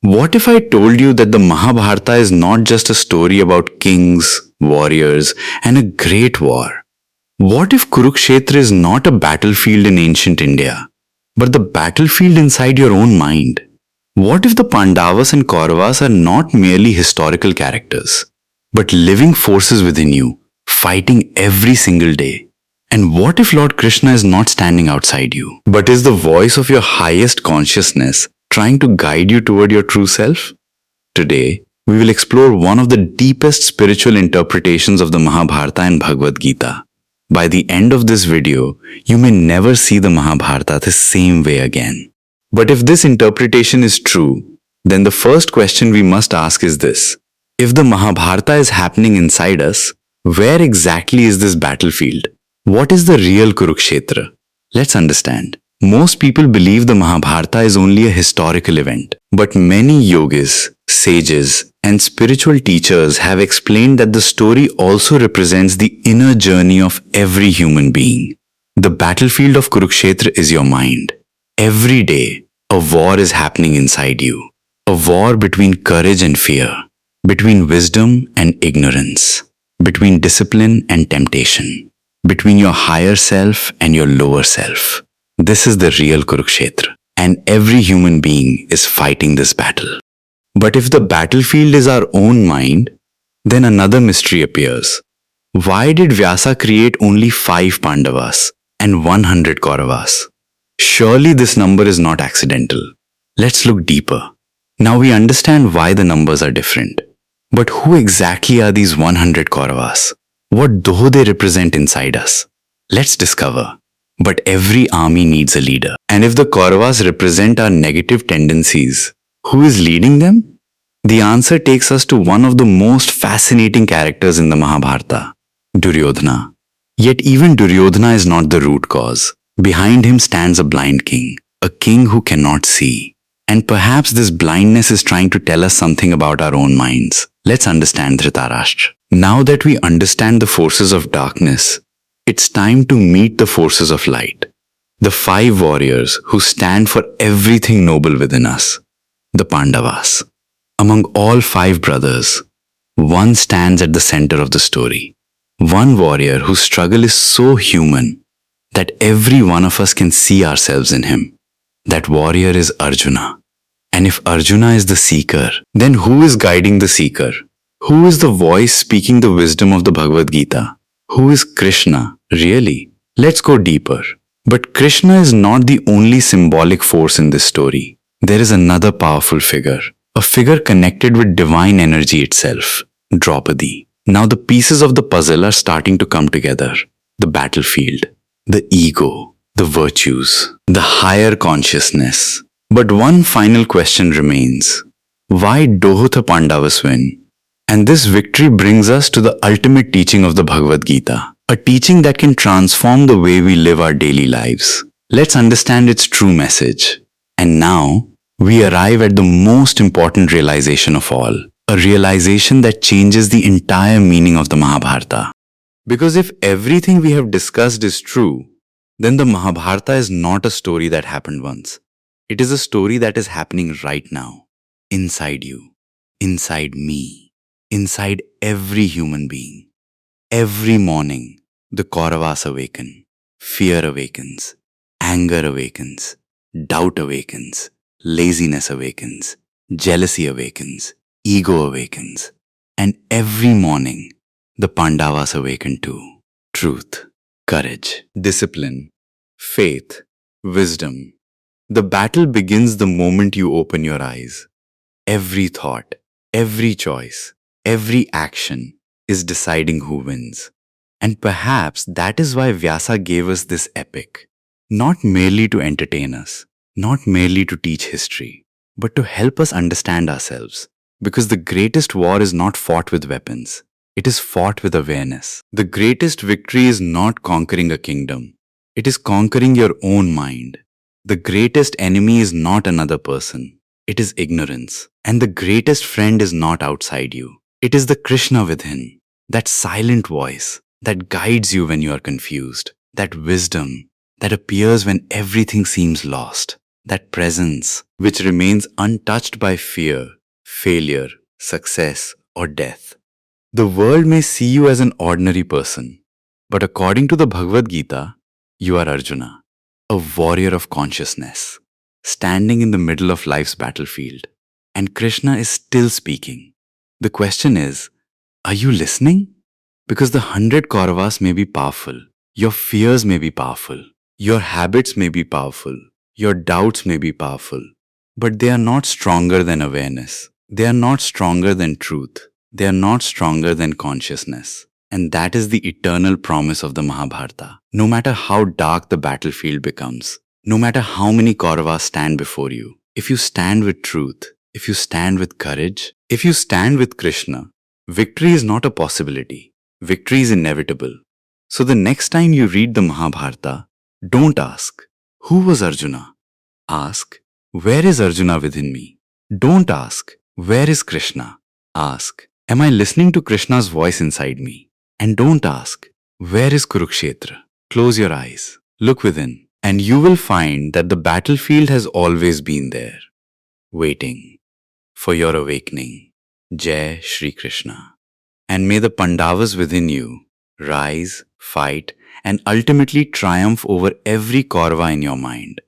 What if I told you that the Mahabharata is not just a story about kings, warriors, and a great war? What if Kurukshetra is not a battlefield in ancient India, but the battlefield inside your own mind? What if the Pandavas and Kauravas are not merely historical characters, but living forces within you, fighting every single day? And what if Lord Krishna is not standing outside you, but is the voice of your highest consciousness trying to guide you toward your true self? Today, we will explore one of the deepest spiritual interpretations of the Mahabharata and Bhagavad Gita. By the end of this video, you may never see the Mahabharata the same way again. But if this interpretation is true, then the first question we must ask is this. If the Mahabharata is happening inside us, where exactly is this battlefield? What is the real Kurukshetra? Let's understand. Most people believe the Mahabharata is only a historical event, but many yogis, sages, and spiritual teachers have explained that the story also represents the inner journey of every human being. The battlefield of Kurukshetra is your mind. Every day, a war is happening inside you. A war between courage and fear, between wisdom and ignorance, between discipline and temptation, between your higher self and your lower self. This is the real Kurukshetra, and every human being is fighting this battle. But if the battlefield is our own mind, then another mystery appears. Why did Vyasa create only 5 Pandavas and 100 Kauravas? Surely this number is not accidental. Let's look deeper. Now we understand why the numbers are different. But who exactly are these 100 Kauravas? What do they represent inside us? Let's discover. But every army needs a leader. And if the Kauravas represent our negative tendencies, who is leading them? The answer takes us to one of the most fascinating characters in the Mahabharata, Duryodhana. Yet even Duryodhana is not the root cause. Behind him stands a blind king, a king who cannot see. And perhaps this blindness is trying to tell us something about our own minds. Let's understand Dhritarashtra. Now that we understand the forces of darkness, it's time to meet the forces of light. The 5 warriors who stand for everything noble within us. The Pandavas. Among all 5 brothers, one stands at the center of the story. One warrior whose struggle is so human that every one of us can see ourselves in him. That warrior is Arjuna. And if Arjuna is the seeker, then who is guiding the seeker? Who is the voice speaking the wisdom of the Bhagavad Gita? Who is Krishna, really? Let's go deeper. But Krishna is not the only symbolic force in this story. There is another powerful figure, a figure connected with divine energy itself, Draupadi. Now the pieces of the puzzle are starting to come together. The battlefield, the ego, the virtues, the higher consciousness. But one final question remains. Why do the Pandavas win? And this victory brings us to the ultimate teaching of the Bhagavad Gita, a teaching that can transform the way we live our daily lives. Let's understand its true message. And now, we arrive at the most important realization of all, a realization that changes the entire meaning of the Mahabharata. Because if everything we have discussed is true, then the Mahabharata is not a story that happened once. It is a story that is happening right now, inside you, inside me. Inside every human being. Every morning, the Kauravas awaken, fear awakens, anger awakens, doubt awakens, laziness awakens, jealousy awakens, ego awakens. And every morning, the Pandavas awaken too. Truth, courage, discipline, faith, wisdom. The battle begins the moment you open your eyes. Every thought, every choice, every action is deciding who wins. And perhaps that is why Vyasa gave us this epic. Not merely to entertain us, not merely to teach history, but to help us understand ourselves. Because the greatest war is not fought with weapons. It is fought with awareness. The greatest victory is not conquering a kingdom. It is conquering your own mind. The greatest enemy is not another person. It is ignorance. And the greatest friend is not outside you. It is the Krishna within, that silent voice that guides you when you are confused, that wisdom that appears when everything seems lost, that presence which remains untouched by fear, failure, success, or death. The world may see you as an ordinary person, but according to the Bhagavad Gita, you are Arjuna, a warrior of consciousness, standing in the middle of life's battlefield. And Krishna is still speaking. The question is, are you listening? Because the 100 Kauravas may be powerful, your fears may be powerful, your habits may be powerful, your doubts may be powerful, but they are not stronger than awareness. They are not stronger than truth. They are not stronger than consciousness. And that is the eternal promise of the Mahabharata. No matter how dark the battlefield becomes, no matter how many Kauravas stand before you, if you stand with truth, if you stand with courage, if you stand with Krishna, victory is not a possibility. Victory is inevitable. So the next time you read the Mahabharata, don't ask, who was Arjuna? Ask, where is Arjuna within me? Don't ask, where is Krishna? Ask, am I listening to Krishna's voice inside me? And don't ask, where is Kurukshetra? Close your eyes, look within, and you will find that the battlefield has always been there, waiting for your awakening. Jai Shri Krishna. And may the Pandavas within you rise, fight, and ultimately triumph over every Kaurava in your mind.